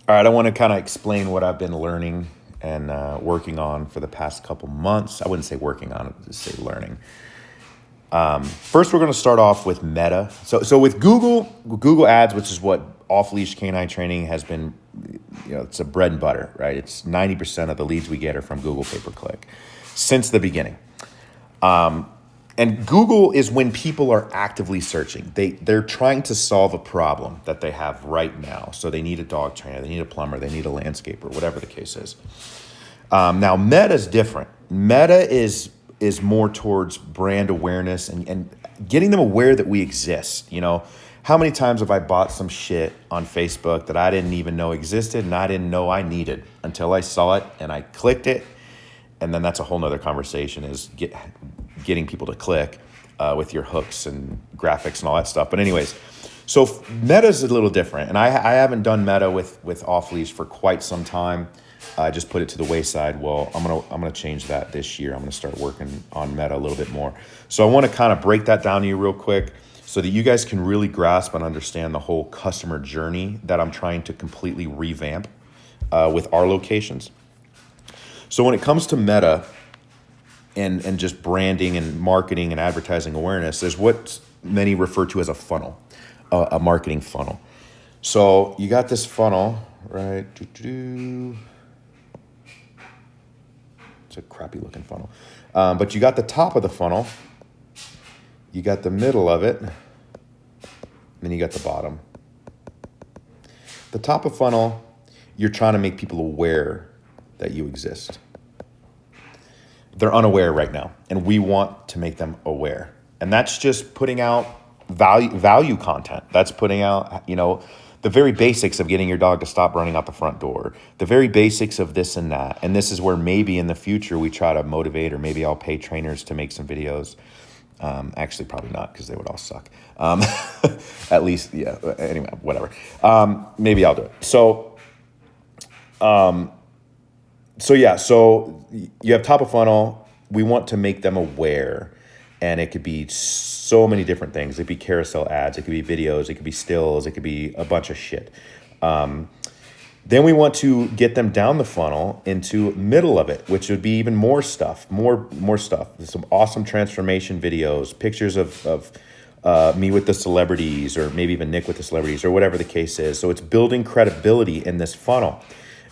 All right, I want to kind of explain what I've been learning and working on for the past couple months. I wouldn't say working on it, just say learning. First, we're going to start off with Meta. So with Google Ads, which is what Off Leash Canine Training has been, it's a bread and butter, right? It's 90% of the leads we get are from Google pay per click since the beginning. And Google is when people are actively searching. They're trying to solve a problem that they have right now. So they need a dog trainer, they need a plumber, they need a landscaper, whatever the case is. Now Meta is different. Meta is more towards brand awareness and getting them aware that we exist. How many times have I bought some shit on Facebook that I didn't even know existed and I didn't know I needed until I saw it and I clicked it. And then that's a whole nother conversation, is getting people to click with your hooks and graphics and all that stuff. But anyways, so Meta is a little different. And I haven't done Meta with Off Leash for quite some time. I just put it to the wayside. Well, I'm gonna change that this year. I'm gonna start working on Meta a little bit more. So I want to kind of break that down to you real quick so that you guys can really grasp and understand the whole customer journey that I'm trying to completely revamp with our locations. So when it comes to Meta and just branding and marketing and advertising awareness, there's what many refer to as a funnel, a marketing funnel. So you got this funnel, right? It's a crappy looking funnel. But you got the top of the funnel, you got the middle of it, and then you got the bottom. The top of funnel, you're trying to make people aware that you exist. They're unaware right now, and we want to make them aware. And that's just putting out value content. That's putting out, the very basics of getting your dog to stop running out the front door, the very basics of this and that. And this is where maybe in the future we try to motivate, or maybe I'll pay trainers to make some videos. Actually, probably not, because they would all suck. At least, yeah. Anyway, whatever. Maybe I'll do it. So you have top of funnel. We want to make them aware, and it could be so many different things. It could be carousel ads, it could be videos, it could be stills, it could be a bunch of shit. Then we want to get them down the funnel into middle of it, which would be even more stuff, more stuff. Some awesome transformation videos, pictures of me with the celebrities, or maybe even Nick with the celebrities, or whatever the case is. So it's building credibility in this funnel.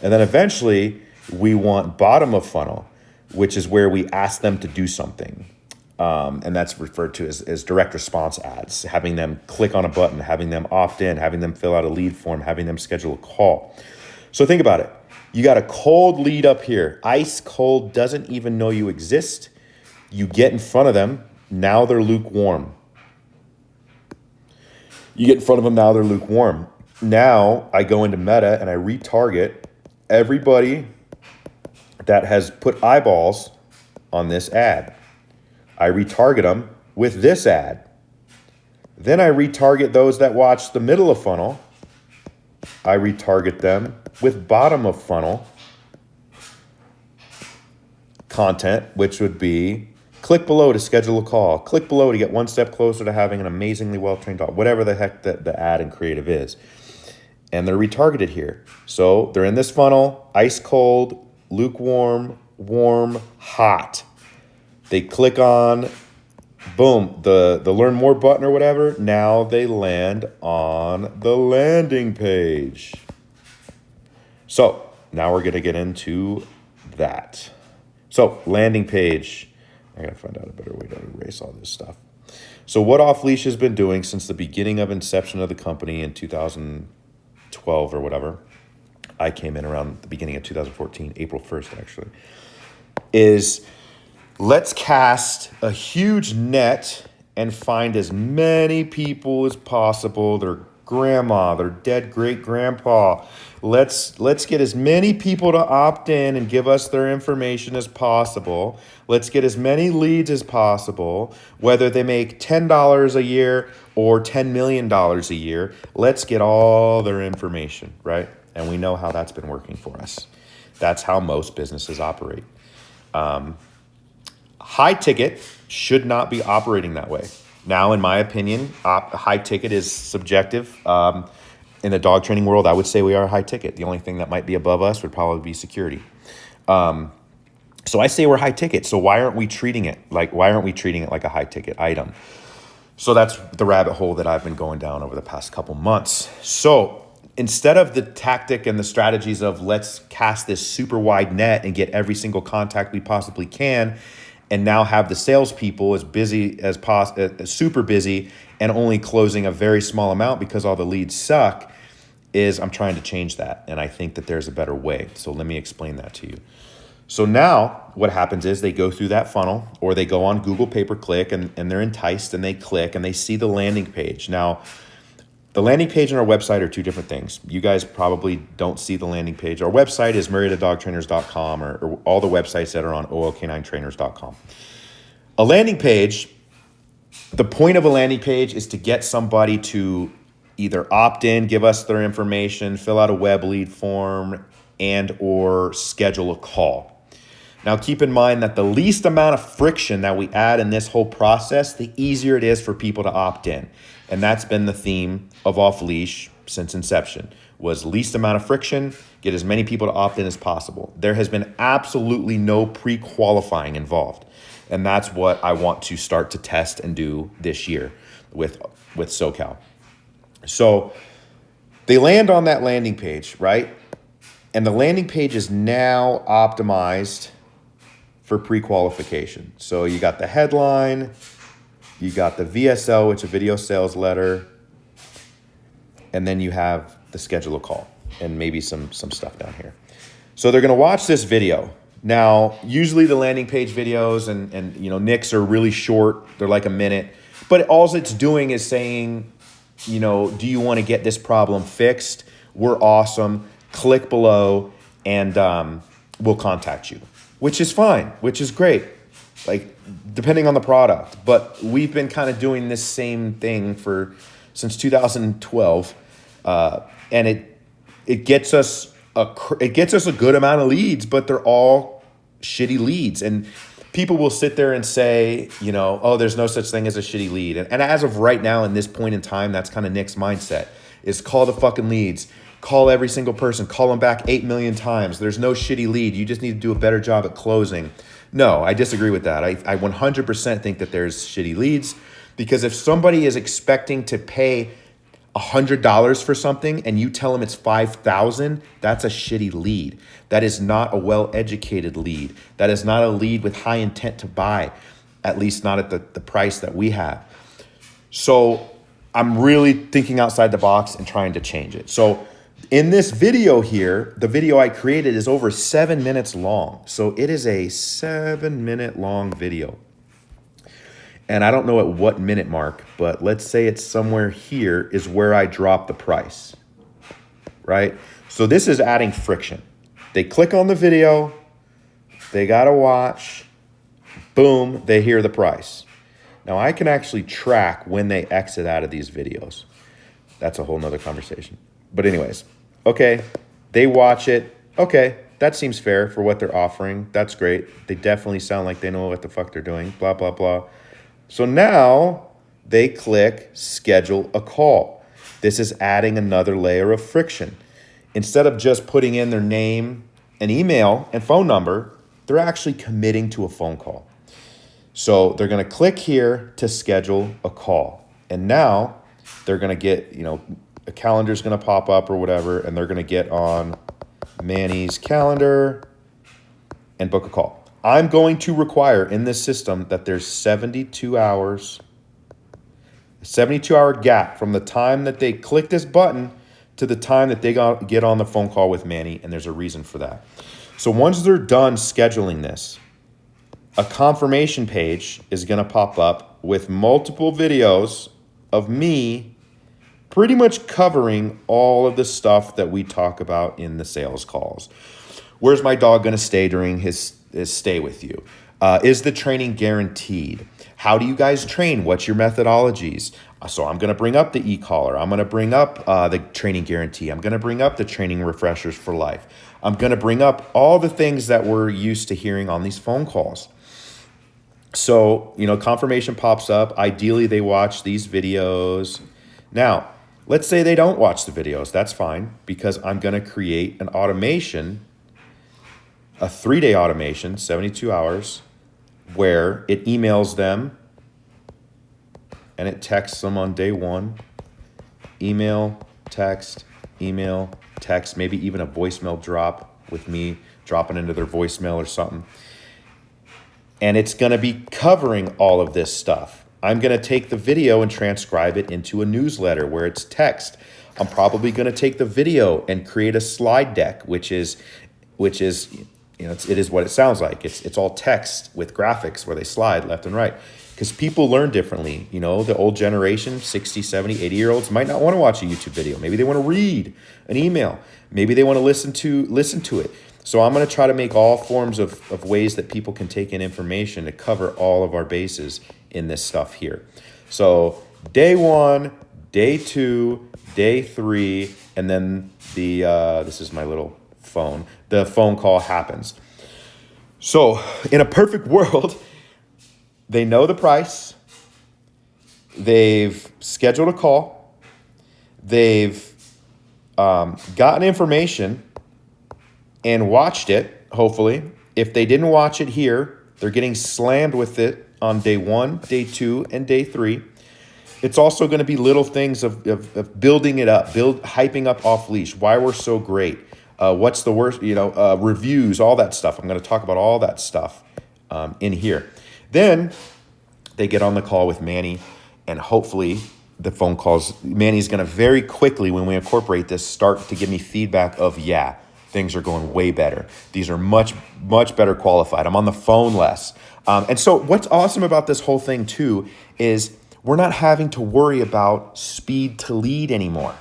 And then eventually we want bottom of funnel, which is where we ask them to do something. And that's referred to as direct response ads, having them click on a button, having them opt in, having them fill out a lead form, having them schedule a call. So think about it. You got a cold lead up here, ice cold, doesn't even know you exist. You get in front of them, now they're lukewarm. You get in front of them, now they're lukewarm. Now I go into Meta and I retarget everybody that has put eyeballs on this ad. I retarget them with this ad. Then I retarget those that watch the middle of funnel. I retarget them with bottom of funnel content, which would be click below to schedule a call, click below to get one step closer to having an amazingly well-trained dog, whatever the heck the ad and creative is. And they're retargeted here. So they're in this funnel, ice cold, lukewarm, warm, hot. They click on, boom, the learn more button or whatever. Now they land on the landing page. So now we're going to get into that. So landing page, I got to find out a better way to erase all this stuff. So what Off Leash has been doing since the beginning of inception of the company in 2012 or whatever, I came in around the beginning of 2014, April 1st actually, is let's cast a huge net and find as many people as possible, their grandma, their dead great-grandpa. Let's get as many people to opt in and give us their information as possible. Let's get as many leads as possible, whether they make $10 a year or $10 million a year. Let's get all their information, right? And we know how that's been working for us. That's how most businesses operate. High ticket should not be operating that way. Now, in my opinion, high ticket is subjective. in the dog training world, I would say we are high ticket. The only thing that might be above us would probably be security. So I say we're high ticket. So why aren't we treating it like a high ticket item? So that's the rabbit hole that I've been going down over the past couple months. So instead of the tactic and the strategies of let's cast this super wide net and get every single contact we possibly can, and now have the salespeople as busy as super busy and only closing a very small amount because all the leads suck, is I'm trying to change that. And I think that there's a better way. So let me explain that to you. So now what happens is they go through that funnel, or they go on Google pay-per-click and they're enticed and they click and they see the landing page. Now, the landing page and our website are two different things. You guys probably don't see the landing page. Our website is mariotadogtrainers.com, or all the websites that are on olk9trainers.com. A landing page, the point of a landing page is to get somebody to either opt in, give us their information, fill out a web lead form, and or schedule a call. Now, keep in mind that the least amount of friction that we add in this whole process, the easier it is for people to opt in. And that's been the theme of Off Leash since inception, was least amount of friction, get as many people to opt in as possible. There has been absolutely no pre-qualifying involved. And that's what I want to start to test and do this year with SoCal. So they land on that landing page, right? And the landing page is now optimized for pre-qualification. So you got the headline, you got the VSL, which is a video sales letter, and then you have the schedule a call and maybe some stuff down here. So they're gonna watch this video. Now, usually the landing page videos and Nick's are really short. They're like a minute, but all it's doing is saying, do you want to get this problem fixed? We're awesome. Click below and we'll contact you, which is fine, which is great, like depending on the product. But we've been kind of doing this same thing since 2012, and it gets us a good amount of leads, but they're all shitty leads. And people will sit there and say, oh, there's no such thing as a shitty lead. And as of right now, in this point in time, that's kind of Nick's mindset, is call the fucking leads. Call every single person. Call them back 8 million times. There's no shitty lead. You just need to do a better job at closing. No, I disagree with that. I 100% think that there's shitty leads, because if somebody is expecting to pay $100 for something and you tell them it's $5,000, that's a shitty lead. That is not a well-educated lead. That is not a lead with high intent to buy, at least not at the price that we have. So I'm really thinking outside the box and trying to change it. So in this video here, the video I created is over 7 minutes long. So it is a 7-minute long video. And I don't know at what minute mark, but let's say it's somewhere here is where I drop the price, right? So this is adding friction. They click on the video, they gotta watch, boom, they hear the price. Now I can actually track when they exit out of these videos. That's a whole nother conversation. But anyways, okay, they watch it. Okay, that seems fair for what they're offering. That's great. They definitely sound like they know what the fuck they're doing, blah, blah, blah. So now they click schedule a call. This is adding another layer of friction. Instead of just putting in their name and email and phone number, they're actually committing to a phone call. So they're going to click here to schedule a call. And now they're going to get, a calendar's going to pop up or whatever, and they're going to get on Manny's calendar and book a call. I'm going to require in this system that there's 72 hours, a 72-hour gap from the time that they click this button to the time that they get on the phone call with Manny, and there's a reason for that. So once they're done scheduling this, a confirmation page is going to pop up with multiple videos of me pretty much covering all of the stuff that we talk about in the sales calls. Where's my dog going to stay during his stay with you? Is the training guaranteed? How do you guys train? What's your methodologies? So I'm going to bring up the e-collar. I'm going to bring up the training guarantee. I'm going to bring up the training refreshers for life. I'm going to bring up all the things that we're used to hearing on these phone calls. So, confirmation pops up. Ideally, they watch these videos. Now, Let's say they don't watch the videos. That's fine, because I'm going to create an automation, a 3-day automation, 72 hours, where it emails them and it texts them on day 1. Email, text, maybe even a voicemail drop with me dropping into their voicemail or something. And it's going to be covering all of this stuff. I'm going to take the video and transcribe it into a newsletter where it's text. I'm probably going to take the video and create a slide deck, which is, it is what it sounds like. It's all text with graphics where they slide left and right. Because people learn differently. The old generation, 60, 70, 80-year-olds might not want to watch a YouTube video. Maybe they want to read an email. Maybe they want to listen to it. So I'm going to try to make all forms of ways that people can take in information to cover all of our bases in this stuff here. So day 1, day 2, day 3, and then this is my little phone. The phone call happens. So in a perfect world, they know the price, they've scheduled a call, they've gotten information and watched it, hopefully. If they didn't watch it here, they're getting slammed with it on day 1, day 2, and day 3. It's also going to be little things of building it up, hyping up Off Leash, why we're so great, what's the worst, reviews, all that stuff. I'm going to talk about all that stuff in here. Then they get on the call with Manny, and hopefully the phone calls, Manny's going to very quickly, when we incorporate this, start to give me feedback of, yeah, things are going way better. These are much, much better qualified. I'm on the phone less. And so what's awesome about this whole thing too is we're not having to worry about speed to lead anymore.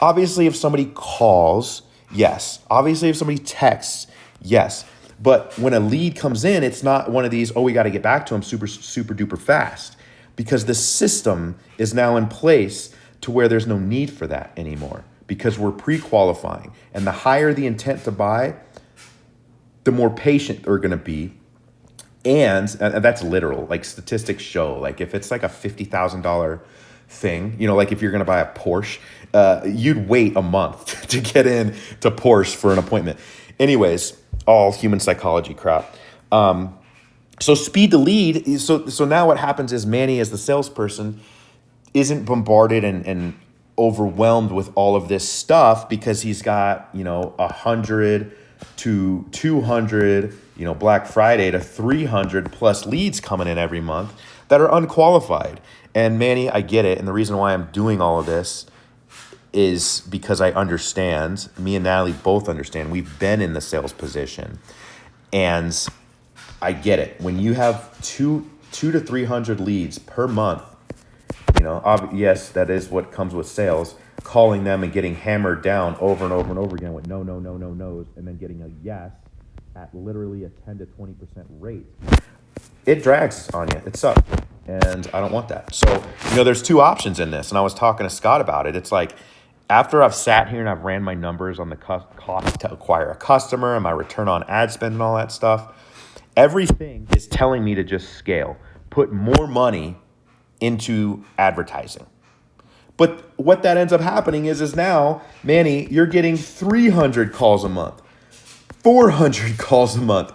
Obviously, if somebody calls, yes. Obviously, if somebody texts, yes. But when a lead comes in, it's not one of these, we got to get back to them super, super duper fast, because the system is now in place to where there's no need for that anymore, because we're pre-qualifying. And the higher the intent to buy, the more patient they're going to be. And that's literal, like statistics show, like if it's like a $50,000 thing, like if you're going to buy a Porsche, you'd wait a month to get in to Porsche for an appointment. Anyways, all human psychology crap. So speed to lead. So now what happens is Manny, as the salesperson, isn't bombarded and overwhelmed with all of this stuff, because he's got 100 to 200, Black Friday to 300 plus leads coming in every month that are unqualified. And Manny, I get it. And the reason why I'm doing all of this is because I understand, me and Natalie both understand, we've been in the sales position, and I get it. When you have 200 to 300 leads per month, yes, that is what comes with sales, calling them and getting hammered down over and over and over again with no, no's, and then getting a yes at literally a 10 to 20% rate. It drags on you. It sucks. And I don't want that. So, there's two options in this. And I was talking to Scott about it. It's like, after I've sat here and I've ran my numbers on the cost to acquire a customer and my return on ad spend and all that stuff, everything is telling me to just scale, put more money into advertising. But what that ends up happening is now, Manny, you're getting 300 calls a month, 400 calls a month,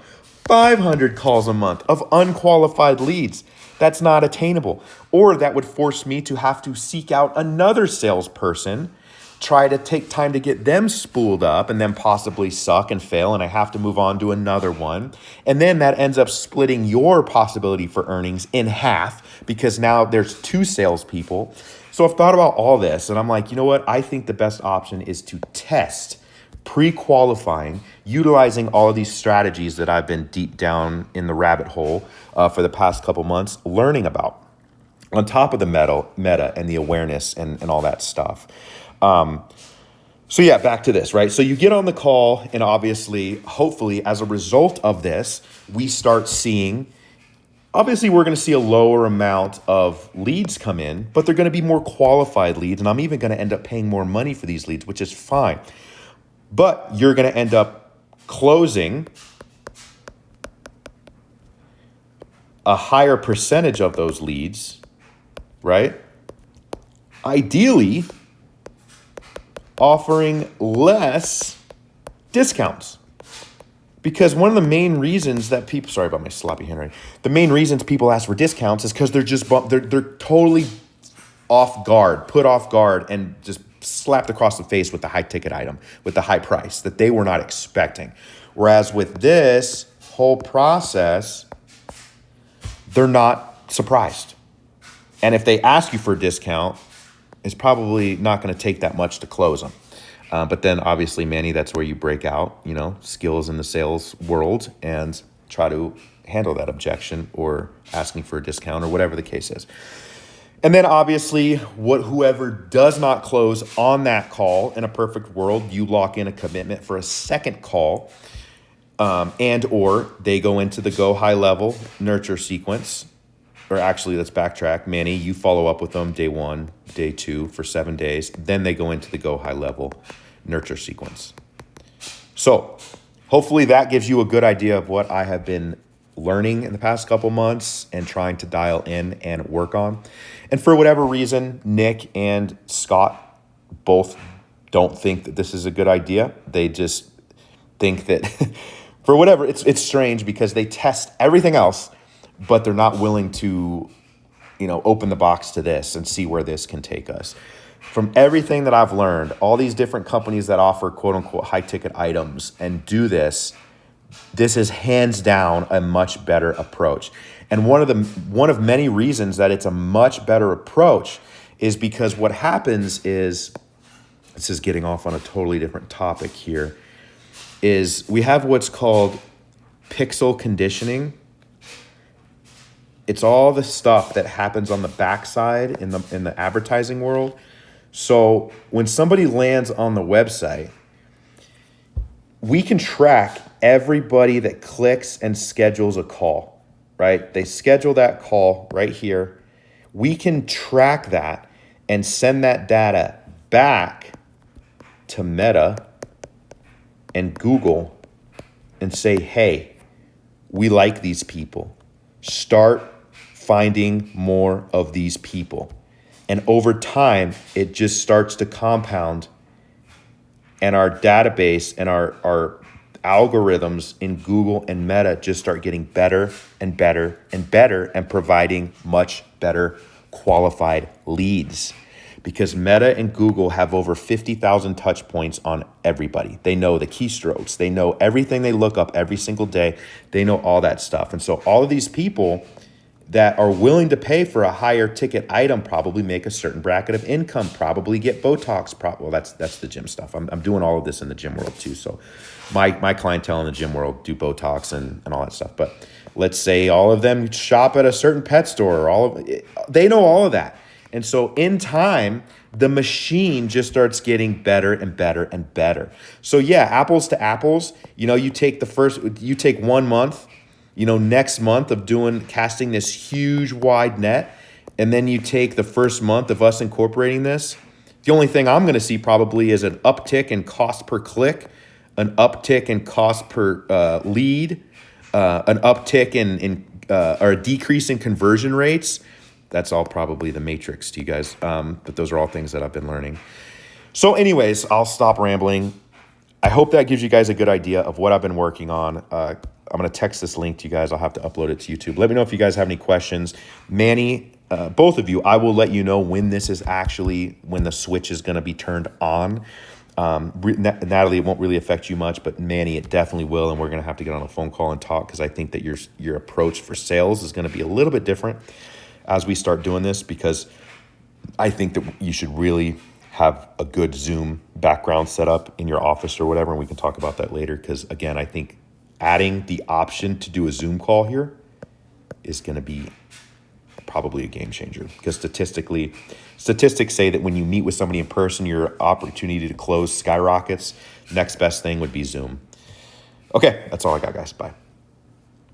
500 calls a month of unqualified leads. That's not attainable. Or that would force me to have to seek out another salesperson, try to take time to get them spooled up, and then possibly suck and fail, and I have to move on to another one. And then that ends up splitting your possibility for earnings in half, because now there's 2 salespeople. So I've thought about all this, and I'm like, you know what? I think the best option is to test pre-qualifying, utilizing all of these strategies that I've been deep down in the rabbit hole for the past couple months learning about, on top of the meta and the awareness and all that stuff. So yeah, back to this, right? So you get on the call, and obviously, hopefully, as a result of this, we start seeing, obviously, we're going to see a lower amount of leads come in, but they're going to be more qualified leads, and I'm even going to end up paying more money for these leads, which is fine. But you're going to end up closing a higher percentage of those leads, right? Ideally, offering less discounts. Because one of the main reasons that people, sorry about my sloppy handwriting, the main reasons people ask for discounts is because they're totally off guard, put off guard, and just slapped across the face with the high ticket item, with the high price that they were not expecting. Whereas with this whole process, they're not surprised. And if they ask you for a discount, it's probably not going to take that much to close them. But then obviously, Manny, that's where you break out, skills in the sales world and try to handle that objection or asking for a discount or whatever the case is. And then obviously, whoever does not close on that call, in a perfect world, you lock in a commitment for a second call, and or they go into the go high level nurture sequence. Or actually, let's backtrack. Manny, you follow up with them day 1, day 2 for 7 days. Then they go into the go high level nurture sequence. So hopefully that gives you a good idea of what I have been learning in the past couple months and trying to dial in and work on. And for whatever reason, Nick and Scott both don't think that this is a good idea. They just think that for whatever, it's strange because they test everything else, but they're not willing to, open the box to this and see where this can take us. From everything that I've learned, all these different companies that offer quote unquote high ticket items and do this is hands down a much better approach. And one of many reasons that it's a much better approach is because what happens is, this is getting off on a totally different topic here, is we have what's called pixel conditioning. It's all the stuff that happens on the backside in the advertising world. So when somebody lands on the website, we can track everybody that clicks and schedules a call, right? They schedule that call right here. We can track that and send that data back to Meta and Google and say, hey, we like these people. Start finding more of these people. And over time, it just starts to compound. And our database and our algorithms in Google and Meta just start getting better and better and better and providing much better qualified leads. Because Meta and Google have over 50,000 touch points on everybody. They know the keystrokes. They know everything they look up every single day. They know all that stuff. And so all of these people that are willing to pay for a higher ticket item probably make a certain bracket of income, probably get Botox. Well, that's the gym stuff. I'm doing all of this in the gym world too. So my clientele in the gym world do Botox and all that stuff. But let's say all of them shop at a certain pet store. They know all of that. And so in time, the machine just starts getting better and better and better. So yeah, apples to apples, you take 1 month, next month of casting this huge wide net. And then you take the first month of us incorporating this. The only thing I'm going to see probably is an uptick in cost per click, an uptick in cost per lead, an uptick or a decrease in conversion rates. That's all probably the matrix to you guys. But those are all things that I've been learning. So anyways, I'll stop rambling. I hope that gives you guys a good idea of what I've been working on. I'm going to text this link to you guys. I'll have to upload it to YouTube. Let me know if you guys have any questions. Manny, both of you, I will let you know when the switch is going to be turned on. Natalie, it won't really affect you much, but Manny, it definitely will. And we're going to have to get on a phone call and talk because I think that your approach for sales is going to be a little bit different as we start doing this, because I think that you should really have a good Zoom background set up in your office or whatever, and we can talk about that later, because again, I think adding the option to do a Zoom call here is going to be probably a game changer, because statistics say that when you meet with somebody in person, your opportunity to close skyrockets. Next best thing would be Zoom. Okay, that's all I got, guys. Bye.